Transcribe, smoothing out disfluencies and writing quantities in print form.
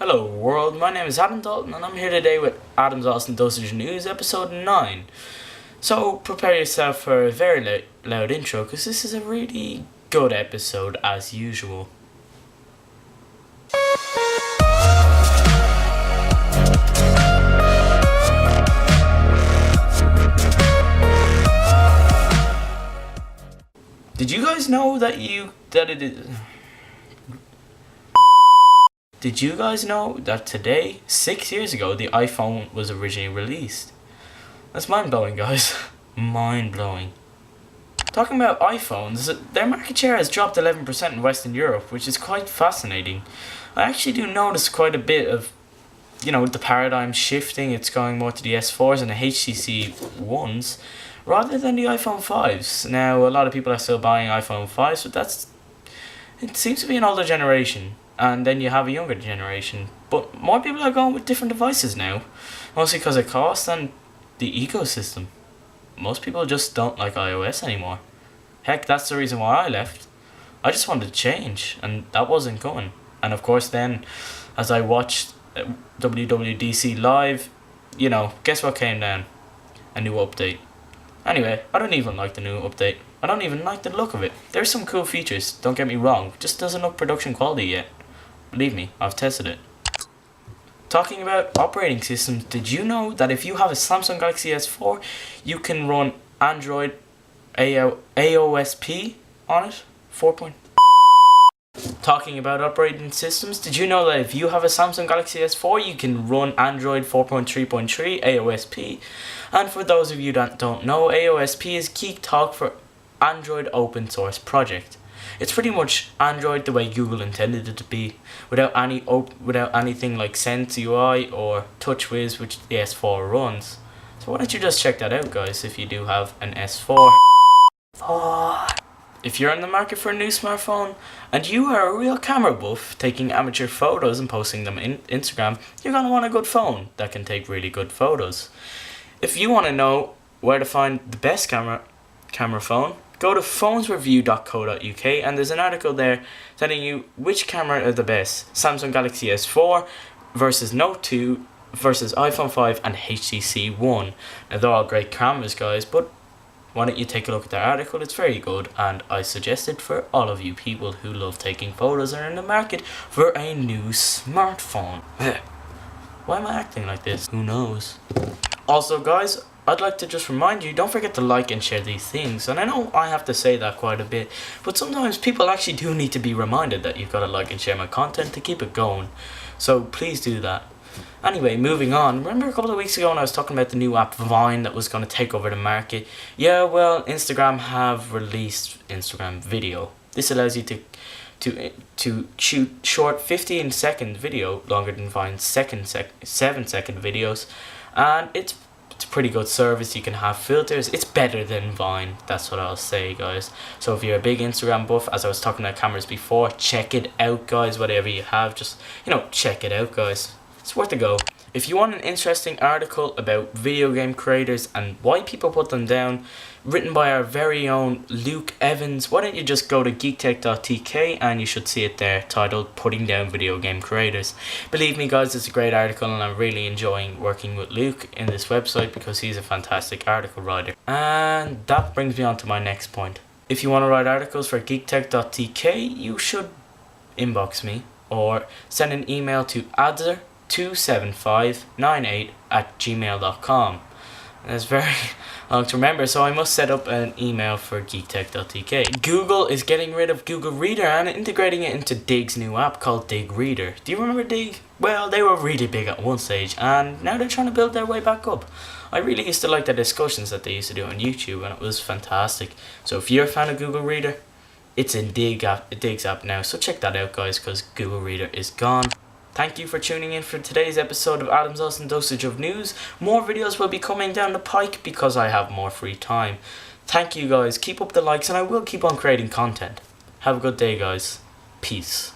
Hello world, my name is Adam Dalton and I'm here today with Adam's Awesome Dosage News episode 9. So prepare yourself for a very loud intro because this is a really good episode as usual. Did you guys know Did you guys know that today, 6 years ago, the iPhone was originally released? That's mind-blowing, guys. Mind-blowing. Talking about iPhones, their market share has dropped 11% in Western Europe, which is quite fascinating. I actually do notice quite a bit of, the paradigm shifting. It's going more to the S4s and the HTC ones, rather than the iPhone 5s. Now, a lot of people are still buying iPhone 5s, but it seems to be an older generation. And then you have a younger generation. But more people are going with different devices now. Mostly because of cost and the ecosystem. Most people just don't like iOS anymore. Heck, that's the reason why I left. I just wanted to change, and that wasn't going. And of course then, as I watched WWDC live, guess what came down? A new update. Anyway, I don't even like the new update. I don't even like the look of it. There's some cool features, don't get me wrong. It just doesn't look production quality yet. Believe me, I've tested it. Talking about operating systems, did you know that if you have a Samsung Galaxy S4, you can run Android AOSP on it? 4. Talking about operating systems, did you know that if you have a Samsung Galaxy S4, you can run Android 4.3.3 AOSP? And for those of you that don't know, AOSP is geek talk for Android Open Source Project. It's pretty much Android the way Google intended it to be, without anything like Sense UI or TouchWiz, which the S4 runs. So why don't you just check that out, guys, if you do have an S4. If you're in the market for a new smartphone and you are a real camera buff, taking amateur photos and posting them in Instagram, you're going to want a good phone that can take really good photos. If you want to know where to find the best camera phone, go to phonesreview.co.uk and there's an article there telling you which camera are the best. Samsung Galaxy S4 versus Note 2 versus iPhone 5 and HTC One. Now they're all great cameras, guys, but why don't you take a look at their article? It's very good and I suggest it for all of you people who love taking photos and are in the market for a new smartphone. Why am I acting like this? Who knows? Also, guys, I'd like to just remind you, don't forget to like and share these things. And I know I have to say that quite a bit, but sometimes people actually do need to be reminded that you've got to like and share my content to keep it going. So please do that. Anyway, moving on. Remember a couple of weeks ago when I was talking about the new app Vine that was going to take over the market? Yeah, well, Instagram have released Instagram Video. This allows you to shoot short 15-second video, longer than Vine's 7-second videos. And it's a pretty good service. You can have filters. It's better than Vine. That's what I'll say, guys. So if you're a big Instagram buff, as I was talking about cameras before, check it out, guys. Whatever you have, just, check it out, guys. It's worth a go. If you want an interesting article about video game creators and why people put them down, written by our very own Luke Evans, why don't you just go to geektech.tk and you should see it there, titled Putting Down Video Game Creators. Believe me, guys, it's a great article and I'm really enjoying working with Luke in this website because he's a fantastic article writer. And that brings me on to my next point. If you want to write articles for geektech.tk, you should inbox me or send an email to adzer27598@gmail.com. That's very long to remember, so I must set up an email for geektech.tk. Google is getting rid of Google Reader and integrating it into Digg's new app called Digg Reader. Do you remember Digg? Well, they were really big at one stage and now they're trying to build their way back up. I really used to like the discussions that they used to do on YouTube and it was fantastic. So if you're a fan of Google Reader, it's in Digg's app now, so check that out, guys, because Google Reader is gone. Thank you for tuning in for today's episode of Adam's Awesome Dosage of News. More videos will be coming down the pike because I have more free time. Thank you, guys. Keep up the likes and I will keep on creating content. Have a good day, guys. Peace.